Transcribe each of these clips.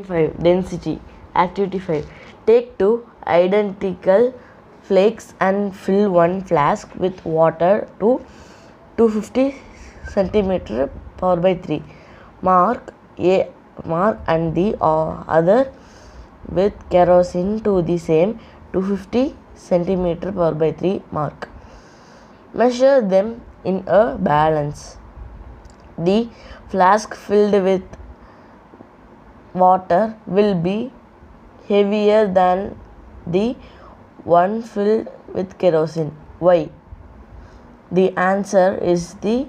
5. Density. Activity 5. Take two identical flakes and fill one flask with water to 250 centimeter power by 3. Mark and the other with kerosene to the same 250 centimeter power by 3 mark. Measure them in a balance. The flask filled with water will be heavier than the one filled with kerosene. Why? The answer is the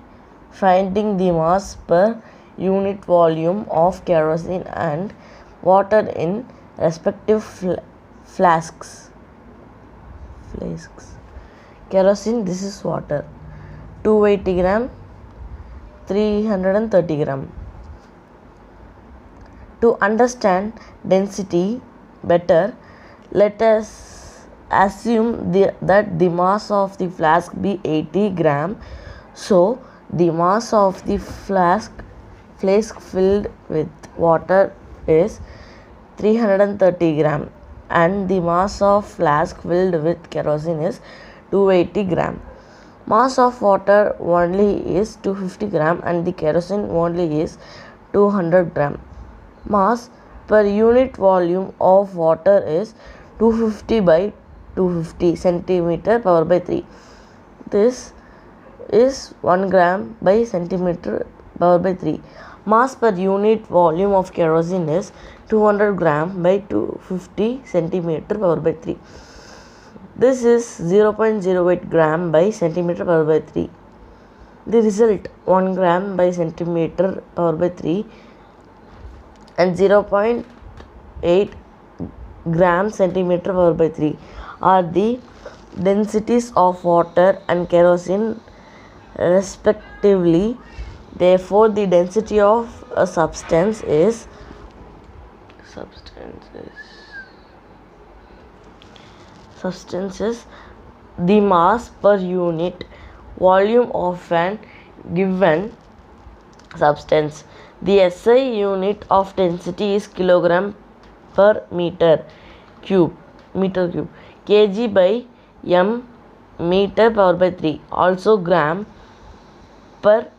finding the mass per unit volume of kerosene and water in respective flasks. Kerosene, this is water. 280 gram, 330 gram. To understand density better, let us assume that the mass of the flask be 80 gram. So, the mass of the flask filled with water is 330 gram and the mass of flask filled with kerosene is 280 gram. Mass of water only is 250 gram and the kerosene only is 200 gram. Mass per unit volume of water is 250 by 250 centimeter power by 3. This is 1 gram by centimeter power by 3. Mass per unit volume of kerosene is 200 gram by 250 centimeter power by 3. This is 0.08 gram by centimeter power by 3. The result 1 gram by centimeter power by 3 and 0.8 gram centimeter power by 3 are the densities of water and kerosene respectively. Therefore, the density of a substance is the mass per unit volume of an given substance. The SI unit of density is kilogram per meter cube. Kg by m meter power by 3. Also gram per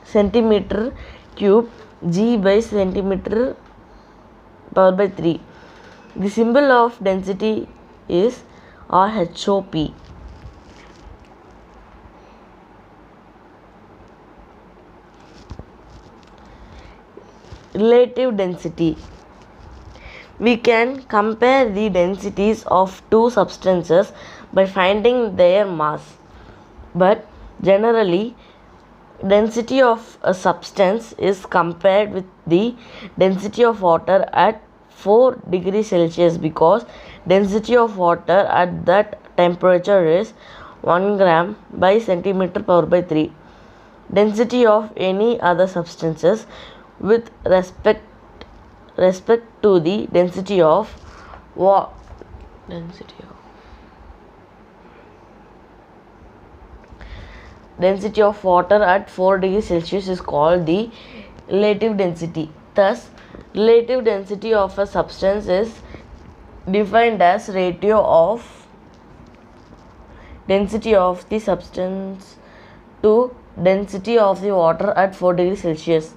centimeter cube g by centimeter power by 3. The symbol of density is RHOP. Relative density. We can compare the densities of two substances by finding their mass. But generally, density of a substance is compared with the density of water at 4 degrees Celsius because density of water at that temperature is 1 gram by centimeter power by 3. Density of any other substances with respect to the density of water at 4 degrees Celsius is called the relative density. Thus, relative density of a substance is defined as ratio of density of the substance to density of the water at 4 degrees Celsius.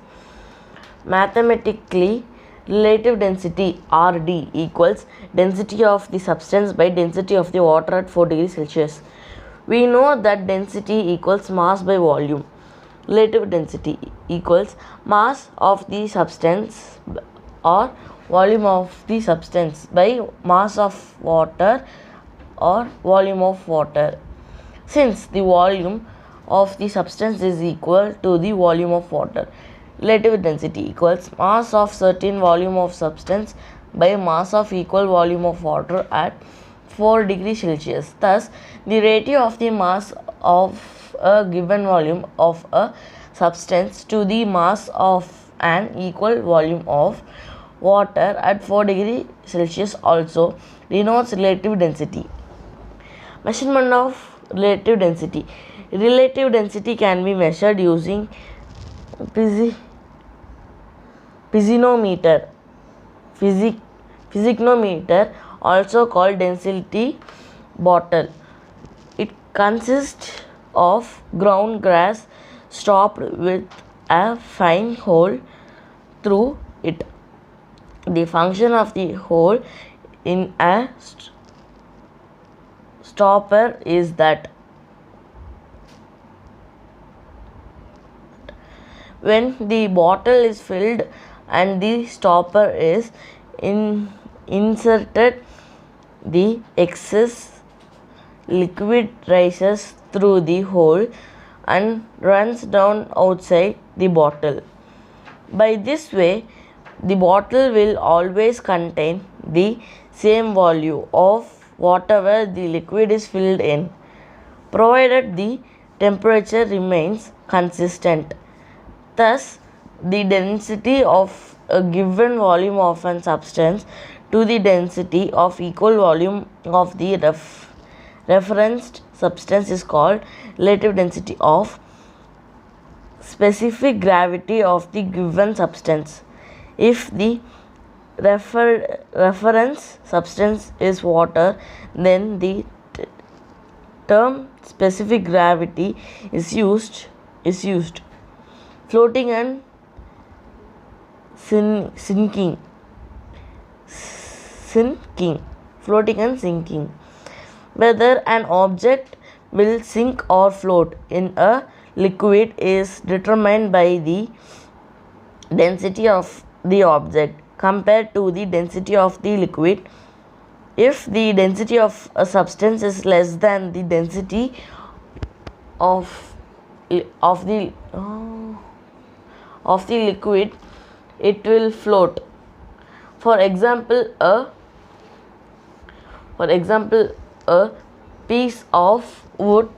Mathematically, relative density RD equals density of the substance by density of the water at 4 degrees Celsius. We know that density equals mass by volume. Relative density equals mass of the substance or volume of the substance by mass of water or volume of water. Since the volume of the substance is equal to the volume of water, relative density equals mass of certain volume of substance by mass of equal volume of water at 4 degrees Celsius. Thus, the ratio of the mass of a given volume of a substance to the mass of an equal volume of water at 4 degrees Celsius also denotes relative density. Measurement of relative density. Relative density can be measured using physiognometer, physiognometer, also called density bottle. It consists of ground glass stopped with a fine hole through it. The function of the hole in a stopper is that when the bottle is filled and the stopper is inserted, the excess liquid rises through the hole and runs down outside the bottle. By this way, the bottle will always contain the same volume of whatever the liquid is filled in, provided the temperature remains consistent. Thus, the density of a given volume of a substance to the density of equal volume of the referenced substance is called relative density of specific gravity of the given substance. If the reference substance is water, then the term specific gravity is used. Floating and sinking. Floating and sinking. Whether an object will sink or float in a liquid is determined by the density of the object compared to the density of the liquid. If the density of a substance is less than the density of the liquid, it will float. For example, a piece of wood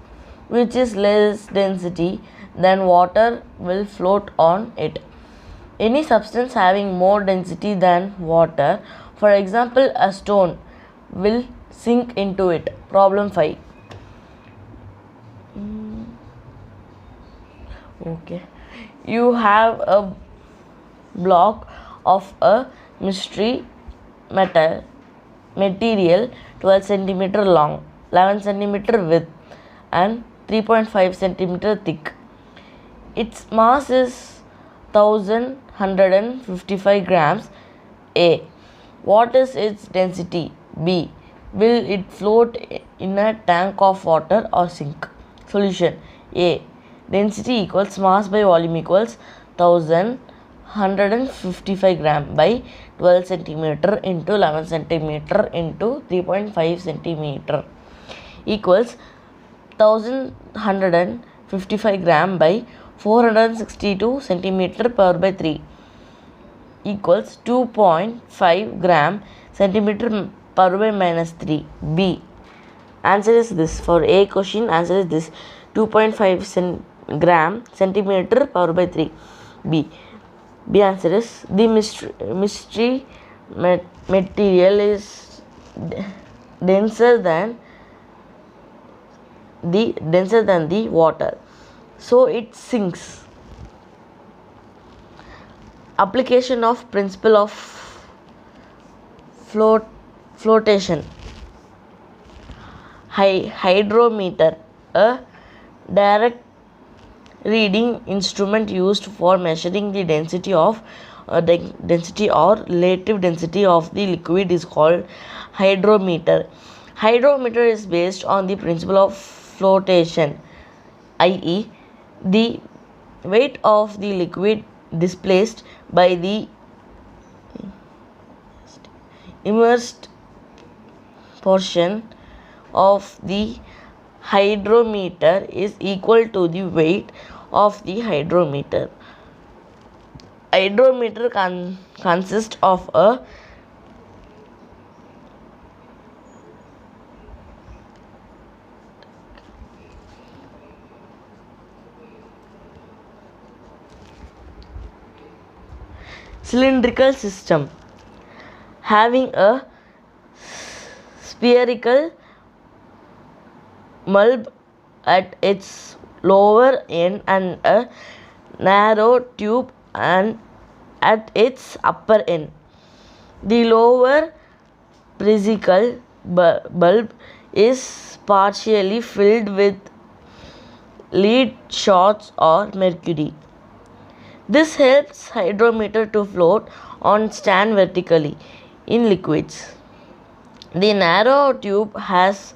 which is less density than water will float on it. Any substance having more density than water, for example a stone, will sink into it. Problem 5. Okay. You have a block of a material 12 centimeter long, 11 centimeter width and 3.5 centimeter thick. Its mass is 1155 grams. A. What is its density? B. Will it float in a tank of water or sink? Solution. A. Density equals mass by volume equals 1155 gram by 12 centimeter into 11 centimeter into 3.5 centimeter equals 1155 gram by 462 centimeter power by 3 equals 2.5 gram centimeter power by minus 3. B. Answer is this. For A question, answer is this: 2.5 gram centimeter power by 3. B. B answer is the mystery material is denser than the water, so it sinks. Application of principle of flotation. Hydrometer, a direct reading instrument used for measuring the density or relative density of the liquid, is called hydrometer. Hydrometer is based on the principle of flotation, i.e. the weight of the liquid displaced by the immersed portion of the hydrometer is equal to the weight of the hydrometer. Hydrometer consists of a cylindrical system having a spherical bulb at its lower end and a narrow tube and at its upper end. The lower basical bulb is partially filled with lead shots or mercury. This helps hydrometer to float or stand vertically in liquids. The narrow tube has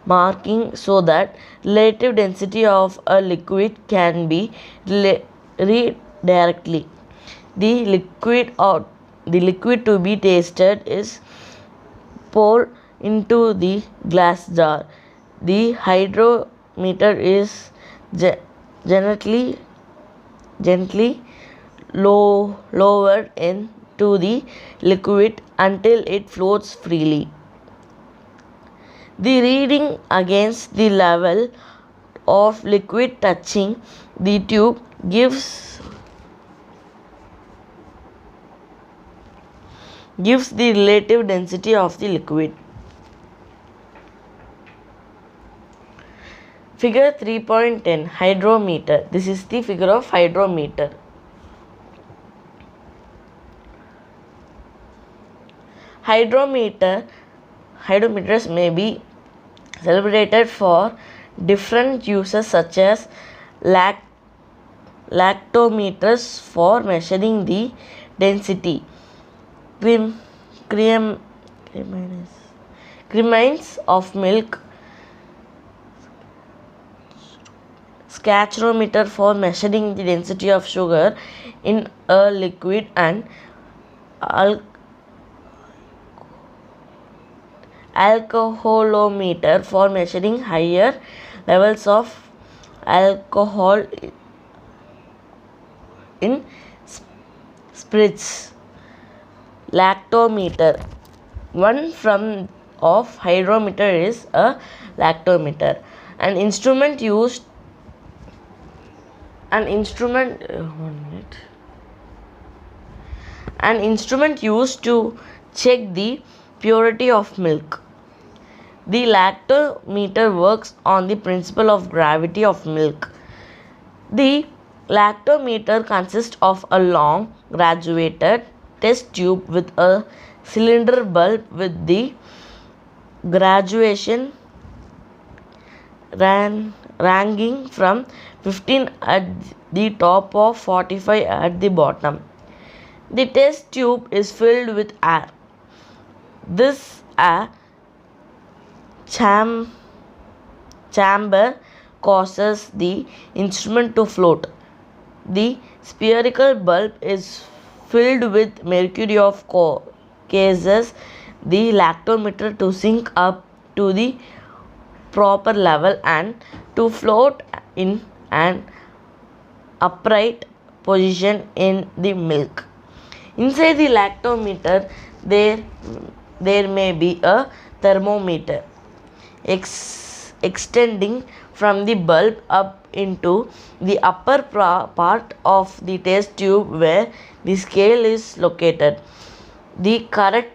marking so that relative density of a liquid can be read directly. The liquid to be tasted is poured into the glass jar. The hydrometer is gently lowered into the liquid until it floats freely. The reading against the level of liquid touching the tube gives the relative density of the liquid. Figure 3.10 Hydrometer. This is the figure of hydrometer. Hydrometers may be celebrated for different uses such as lactometers for measuring the density, creamines of milk, scattorometer for measuring the density of sugar in a liquid, and alcoholometer for measuring higher levels of alcohol in spirits. Lactometer. One form of hydrometer is a lactometer. An instrument used to check the purity of milk. The lactometer works on the principle of gravity of milk. The lactometer consists of a long graduated test tube with a cylinder bulb with the graduation ranging from 15 at the top of 45 at the bottom. The test tube is filled with air. This air chamber causes the instrument to float. The spherical bulb is filled with mercury of causes the lactometer to sink up to the proper level and to float in an upright position in the milk. Inside the lactometer there may be a thermometer extending from the bulb up into the upper part of the test tube where the scale is located. The correct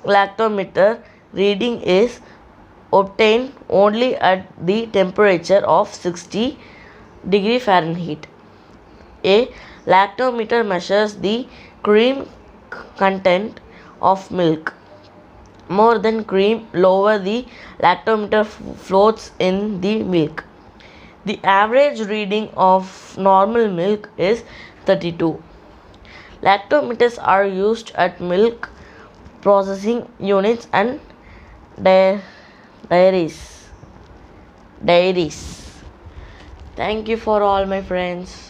lactometer reading is obtained only at the temperature of 60 degree Fahrenheit. A lactometer measures the cream content of milk. More than cream, lower the lactometer floats in the milk. The average reading of normal milk is 32. Lactometers are used at milk processing units and dairies. Thank you for all my friends.